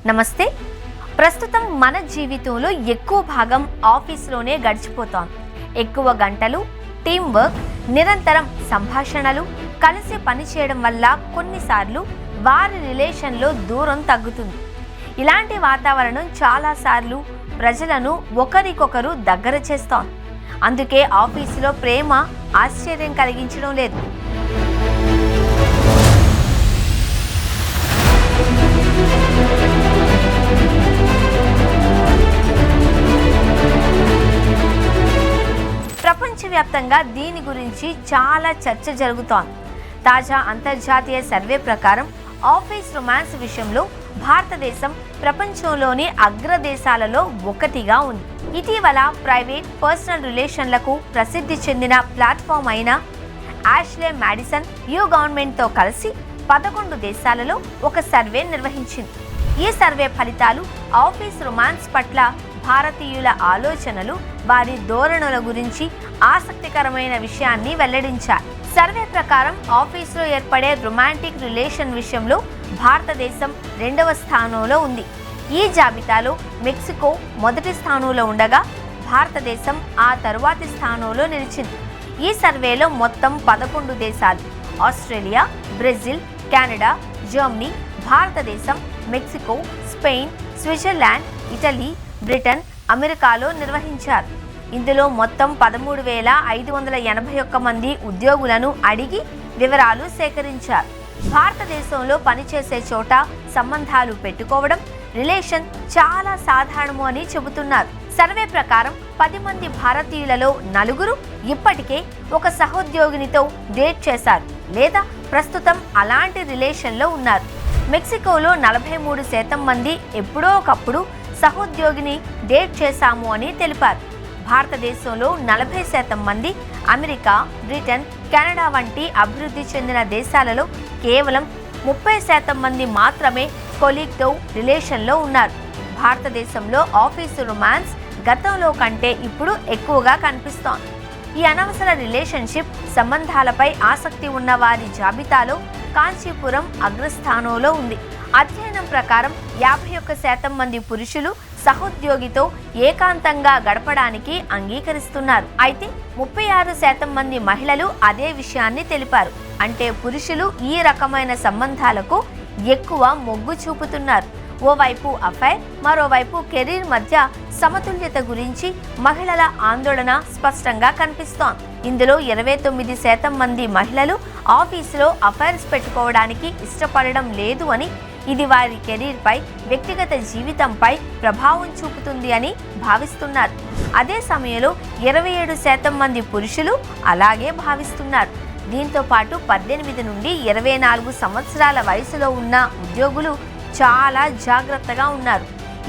నమస్తే. ప్రస్తుతం మన జీవితంలో ఎక్కువ భాగం ఆఫీస్లోనే గడిచిపోతోంది. ఎక్కువ గంటలు, టీం వర్క్, నిరంతరం సంభాషణలు, కలిసి పనిచేయడం వల్ల కొన్నిసార్లు వారి రిలేషన్లో దూరం తగ్గుతుంది. ఇలాంటి వాతావరణం చాలాసార్లు ప్రజలను ఒకరికొకరు దగ్గర చేస్తోంది. అందుకే ఆఫీసులో ప్రేమ ఆశ్చర్యం కలిగించడం లేదు. ప్రపంచవ్యాప్తంగా దీని గురించి చాలా చర్చ జరుగుతోంది. తాజా అంతర్జాతీయ సర్వే ప్రకారం ఆఫీస్ రొమాన్స్ విషయంలో భారతదేశం ప్రపంచంలోని అగ్రదేశాలలో ఒకటిగా ఉంది. ఇటీవల ప్రైవేట్ పర్సనల్ రిలేషన్లకు ప్రసిద్ధి చెందిన ప్లాట్ఫామ్ అయిన యాష్లే మాడిసన్ యూ గవర్నమెంట్తో కలిసి 11 దేశాలలో ఒక సర్వే నిర్వహించింది. ఈ సర్వే ఫలితాలు ఆఫీస్ రొమాన్స్ పట్ల భారతీయుల ఆలోచనలు, వారి ధోరణుల గురించి ఆసక్తికరమైన విషయాన్ని వెల్లడించాయి. సర్వే ప్రకారం ఆఫీసులో ఏర్పడే రొమాంటిక్ రిలేషన్ విషయంలో భారతదేశం 2వ స్థానంలో ఉంది. ఈ జాబితాలో మెక్సికో మొదటి స్థానంలో ఉండగా భారతదేశం ఆ తరువాతి స్థానంలో నిలిచింది. ఈ సర్వేలో మొత్తం 11 దేశాలు ఆస్ట్రేలియా, బ్రెజిల్, కెనడా, జర్మనీ, భారతదేశం, Mexico, Spain, Switzerland, Italy, Britain, అమెరికాలో నిర్వహించారు. ఇందులో మొత్తం 13,581 మంది ఉద్యోగులను అడిగి వివరాలు సేకరించారు. భారతదేశంలో పనిచేసే చోట సంబంధాలు పెట్టుకోవడం, రిలేషన్ చాలా సాధారణము అని చెబుతున్నారు. సర్వే ప్రకారం 10 మంది భారతీయులలో 4 ఇప్పటికే ఒక సహోద్యోగినితో డేట్ చేశారు లేదా ప్రస్తుతం అలాంటి రిలేషన్లో ఉన్నారు. మెక్సికోలో 43% మంది ఎప్పుడో ఒకప్పుడు సహోద్యోగిని డేట్ చేశాము అని తెలిపారు. భారతదేశంలో 40% మంది అమెరికా, బ్రిటన్, కెనడా వంటి అభివృద్ధి చెందిన దేశాలలో కేవలం 30% మంది మాత్రమే కొలీగ్తో రిలేషన్లో ఉన్నారు. భారతదేశంలో ఆఫీసు రొమాన్స్ గతంలో కంటే ఇప్పుడు ఎక్కువగా కనిపిస్తోంది. ఈ అనవసర రిలేషన్షిప్ సంబంధాలపై ఆసక్తి ఉన్న వారి జాబితాలో కాంచీపురం అగ్రస్థానంలో ఉంది. అధ్యయనం ప్రకారం 51% మంది పురుషులు సహోద్యోగితో ఏకాంతంగా గడపడానికి అంగీకరిస్తున్నారు. అయితే 36% మంది మహిళలు అదే విషయాన్ని తెలిపారు. అంటే పురుషులు ఈ రకమైన సంబంధాలకు ఎక్కువ మొగ్గు చూపుతున్నారు. ఓవైపు అఫైర్, మరోవైపు కెరీర్ మధ్య సమతుల్యత గురించి మహిళల ఆందోళన స్పష్టంగా కనిపిస్తోంది. ఇందులో 29% మంది మహిళలు ఆఫీసులో అఫైర్స్ పెట్టుకోవడానికి ఇష్టపడడం లేదు అని, ఇది వారి కెరీర్పై, వ్యక్తిగత జీవితంపై ప్రభావం చూపుతుంది అని భావిస్తున్నారు. అదే సమయంలో 27% మంది పురుషులు అలాగే భావిస్తున్నారు. దీంతో పాటు 18 నుండి 24 సంవత్సరాల వయసులో ఉన్న ఉద్యోగులు చాలా జాగ్రత్తగా ఉన్నారు.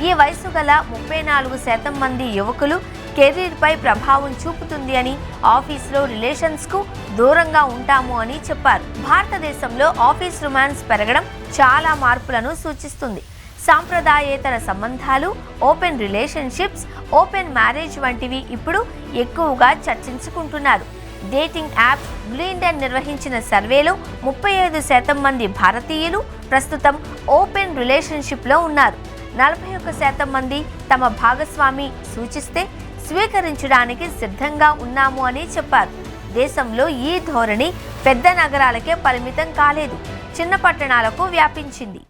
ఈ వయసు గల 34% మంది యువకులు కెరీర్పై ప్రభావం చూపుతుంది అని, ఆఫీస్లో రిలేషన్స్కు దూరంగా ఉంటాము అని చెప్పారు. భారతదేశంలో ఆఫీస్ రొమాన్స్ పెరగడం చాలా మార్పులను సూచిస్తుంది. సాంప్రదాయేతర సంబంధాలు, ఓపెన్ రిలేషన్షిప్స్, ఓపెన్ మ్యారేజ్ వంటివి ఇప్పుడు ఎక్కువగా చర్చించుకుంటున్నారు. డేటింగ్ యాప్ గ్లిండర్ నిర్వహించిన సర్వేలో 35% మంది భారతీయులు ప్రస్తుతం ఓపెన్ రిలేషన్షిప్లో ఉన్నారు. 41% మంది తమ భాగస్వామి సూచిస్తే స్వీకరించడానికి సిద్ధంగా ఉన్నాము అని చెప్పారు. దేశంలో ఈ ధోరణి పెద్ద నగరాలకే పరిమితం కాలేదు, చిన్న పట్టణాలకు వ్యాపించింది.